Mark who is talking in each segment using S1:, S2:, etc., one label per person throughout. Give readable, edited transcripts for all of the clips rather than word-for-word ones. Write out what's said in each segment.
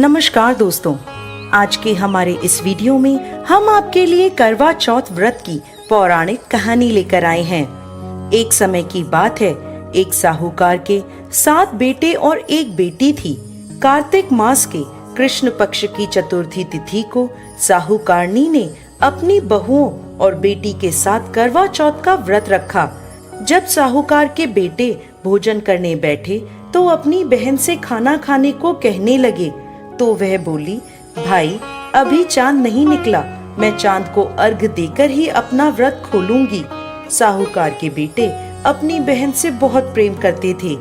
S1: नमस्कार दोस्तों, आज के हमारे इस वीडियो में हम आपके लिए करवा चौथ व्रत की पौराणिक कहानी लेकर आए हैं। एक समय की बात है, एक साहूकार के 7 बेटे और एक बेटी थी। कार्तिक मास के कृष्ण पक्ष की चतुर्थी तिथि को साहूकारनी ने अपनी बहुओं और बेटी के साथ करवा चौथ का व्रत रखा। जब साहूकार के बेटे भोजन करने बैठे तो अपनी बहन से खाना खाने को कहने लगे, तो वह बोली, भाई अभी चांद नहीं निकला, मैं चांद को अर्घ देकर ही अपना व्रत खोलूंगी। साहूकार के बेटे अपनी बहन से बहुत प्रेम करते थे।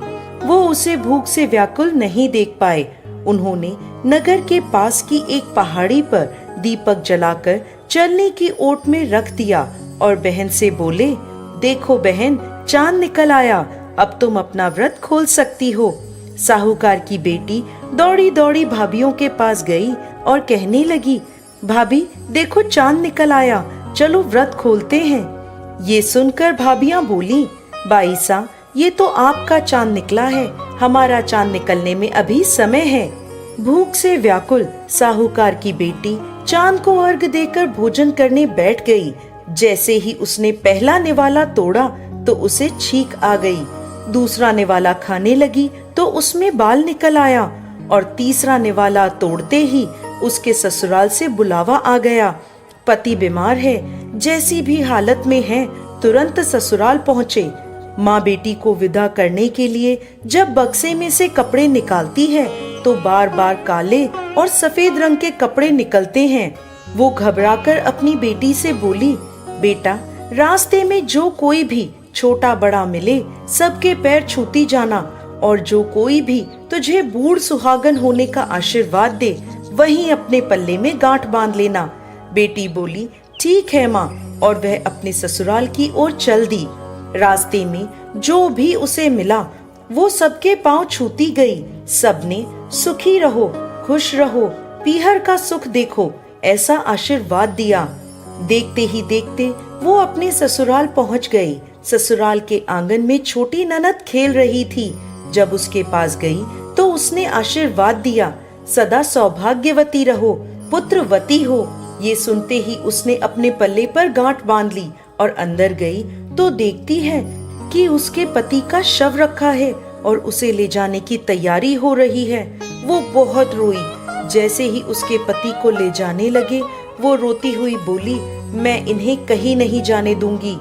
S1: वो उसे भूख से व्याकुल नहीं देख पाए। उन्होंने नगर के पास की एक पहाड़ी पर दीपक जलाकर चलने की ओट में रख दिया और बहन से बोले, देखो बहन, चांद निकल आया, अब तुम अपना व्रत खोल सकती हो। साहूकार की बेटी दौड़ी दौड़ी भाभियों के पास गई और कहने लगी, भाभी देखो चांद निकल आया, चलो व्रत खोलते हैं। ये सुनकर भाभियां बोली, बाईसा ये तो आपका चांद निकला है, हमारा चांद निकलने में अभी समय है। भूख से व्याकुल साहूकार की बेटी चांद को अर्घ देकर भोजन करने बैठ गई। जैसे ही उसने पहला निवाला तोड़ा तो उसे छींक आ गई। दूसरा निवाला खाने लगी तो उसमें बाल निकल आया और तीसरा निवाला तोड़ते ही उसके ससुराल से बुलावा आ गया। पति बीमार है, जैसी भी हालत में है तुरंत ससुराल पहुँचे। माँ बेटी को विदा करने के लिए जब बक्से में से कपड़े निकालती है तो बार बार काले और सफेद रंग के कपड़े निकलते हैं। वो घबराकर अपनी बेटी से बोली, बेटा रास्ते में जो कोई भी छोटा बड़ा मिले सबके पैर छूती जाना, और जो कोई भी तुझे बूढ़ सुहागन होने का आशीर्वाद दे वहीं अपने पल्ले में गांठ बांध लेना। बेटी बोली, ठीक है माँ, और वह अपने ससुराल की ओर चल दी। रास्ते में जो भी उसे मिला वो सबके पांव छूती गई। सबने सुखी रहो, खुश रहो, पीहर का सुख देखो, ऐसा आशीर्वाद दिया। देखते ही देखते वो अपने ससुराल पहुंच गई। ससुराल के आंगन में छोटी ननद खेल रही थी। जब उसके पास गई तो उसने आशीर्वाद दिया, सदा सौभाग्यवती रहो, पुत्रवती हो। ये सुनते ही उसने अपने पल्ले पर गांठ बांध ली और अंदर गई तो देखती है कि उसके पति का शव रखा है और उसे ले जाने की तैयारी हो रही है। वो बहुत रोई। जैसे ही उसके पति को ले जाने लगे वो रोती हुई बोली, मैं इन्हें कहीं नहीं जाने दूंगी।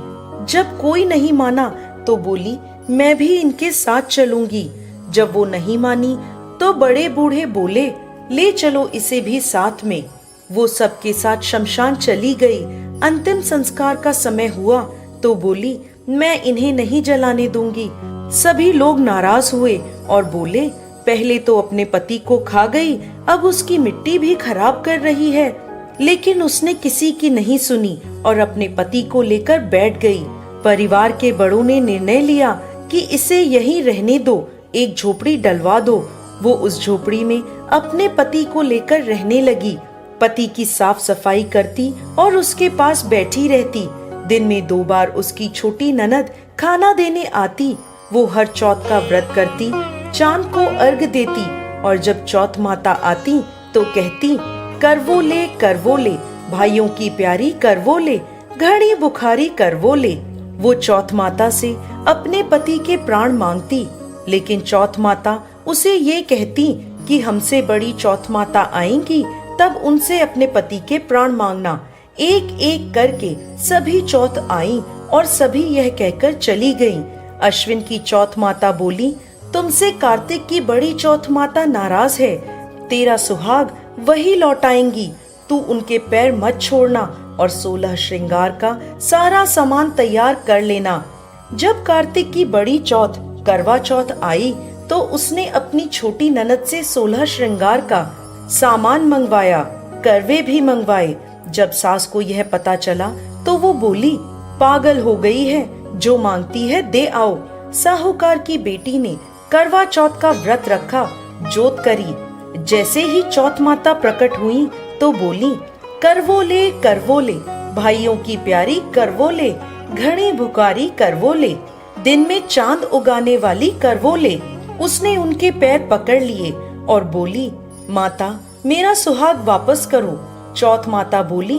S1: जब कोई नहीं माना तो बोली, मैं भी इनके साथ चलूंगी। जब वो नहीं मानी तो बड़े बूढ़े बोले, ले चलो इसे भी साथ में। वो सबके साथ शमशान चली गई। अंतिम संस्कार का समय हुआ तो बोली, मैं इन्हें नहीं जलाने दूंगी। सभी लोग नाराज हुए और बोले, पहले तो अपने पति को खा गई, अब उसकी मिट्टी भी खराब कर रही है। लेकिन उसने किसी की नहीं सुनी और अपने पति को लेकर बैठ गई। परिवार के बड़ों ने निर्णय लिया कि इसे यहीं रहने दो, एक झोपड़ी डलवा दो। वो उस झोपड़ी में अपने पति को लेकर रहने लगी। पति की साफ सफाई करती और उसके पास बैठी रहती। दिन में 2 बार उसकी छोटी ननद खाना देने आती। वो हर चौथ का व्रत करती, चांद को अर्घ देती और जब चौथ माता आती तो कहती, करवो ले भाइयों की प्यारी करवो ले, घड़ी बुखारी करवो ले। वो चौथ माता से अपने पति के प्राण मांगती, लेकिन चौथ माता उसे ये कहती कि हमसे बड़ी चौथ माता आएंगी तब उनसे अपने पति के प्राण मांगना। एक एक करके सभी चौथ आई और सभी यह कहकर चली गईं। अश्विन की चौथ माता बोली, तुमसे कार्तिक की बड़ी चौथ माता नाराज है, तेरा सुहाग वही लौटाएंगी, तू उनके पैर मत छोड़ना और 16 श्रृंगार का सारा सामान तैयार कर लेना। जब कार्तिक की बड़ी चौथ करवा चौथ आई तो उसने अपनी छोटी ननद से 16 श्रृंगार का सामान मंगवाया, करवे भी मंगवाए। जब सास को यह पता चला तो वो बोली, पागल हो गई है, जो मांगती है दे आओ। साहूकार की बेटी ने करवा चौथ का व्रत रखा, जोत करी। जैसे ही चौथ माता प्रकट हुई तो बोली, करवो ले भाइयों की प्यारी करवो ले, घड़ी भुकारी करवो ले, दिन में चांद उगाने वाली करवो ले। उसने उनके पैर पकड़ लिए और बोली, माता मेरा सुहाग वापस करो। चौथ माता बोली,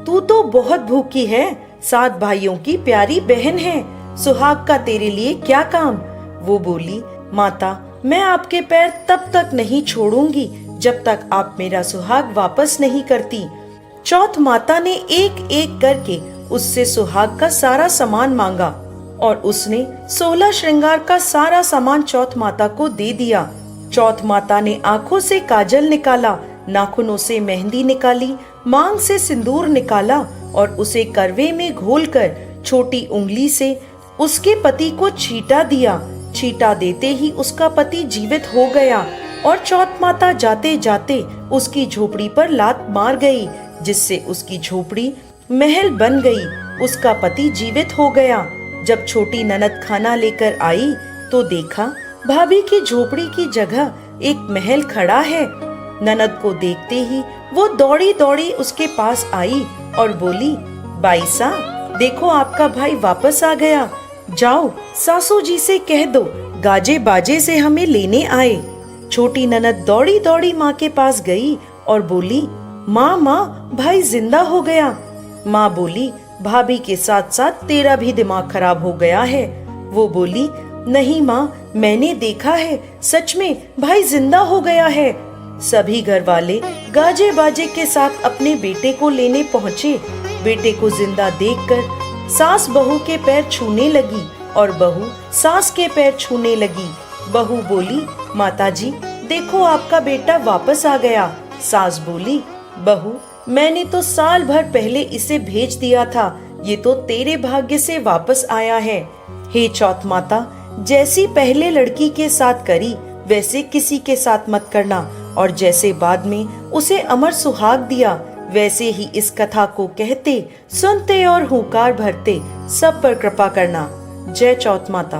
S1: तू तो बहुत भूखी है, 7 भाइयों की प्यारी बहन है, सुहाग का तेरे लिए क्या काम। वो बोली, माता मैं आपके पैर तब तक नहीं छोड़ूंगी जब तक आप मेरा सुहाग वापस नहीं करती। चौथ माता ने एक एक करके उससे सुहाग का सारा सामान मांगा और उसने 16 श्रृंगार का सारा सामान चौथ माता को दे दिया। चौथ माता ने आंखों से काजल निकाला, नाखूनों से मेहंदी निकाली, मांग से सिंदूर निकाला और उसे करवे में घोलकर छोटी उंगली से उसके पति को छींटा दिया। छींटा देते ही उसका पति जीवित हो गया और चौथ माता जाते जाते उसकी झोपड़ी पर लात मार गई, जिससे उसकी झोपड़ी महल बन गई। उसका पति जीवित हो गया। जब छोटी ननद खाना लेकर आई तो देखा भाभी की झोपड़ी की जगह एक महल खड़ा है। ननद को देखते ही वो दौड़ी दौड़ी उसके पास आई और बोली, बाईसा देखो आपका भाई वापस आ गया, जाओ सासू जी से कह दो गाजे बाजे से हमें लेने आए। छोटी ननद दौड़ी दौड़ी माँ के पास गई और बोली, माँ भाई जिंदा हो गया। माँ बोली, भाभी के साथ साथ तेरा भी दिमाग खराब हो गया है। वो बोली, नहीं माँ मैंने देखा है, सच में भाई जिंदा हो गया है। सभी घर वाले गाजे बाजे के साथ अपने बेटे को लेने पहुँचे। बेटे को जिंदा देखकर सास बहू के पैर छूने लगी और बहू सास के पैर छूने लगी। बहू बोली, माताजी देखो आपका बेटा वापस आ गया। सास बोली, बहू मैंने तो साल भर पहले इसे भेज दिया था, ये तो तेरे भाग्य से वापस आया है। हे चौथ माता, जैसी पहले लड़की के साथ करी वैसे किसी के साथ मत करना, और जैसे बाद में उसे अमर सुहाग दिया वैसे ही इस कथा को कहते, सुनते और हुंकार भरते सब पर कृपा करना। जय चौथ माता।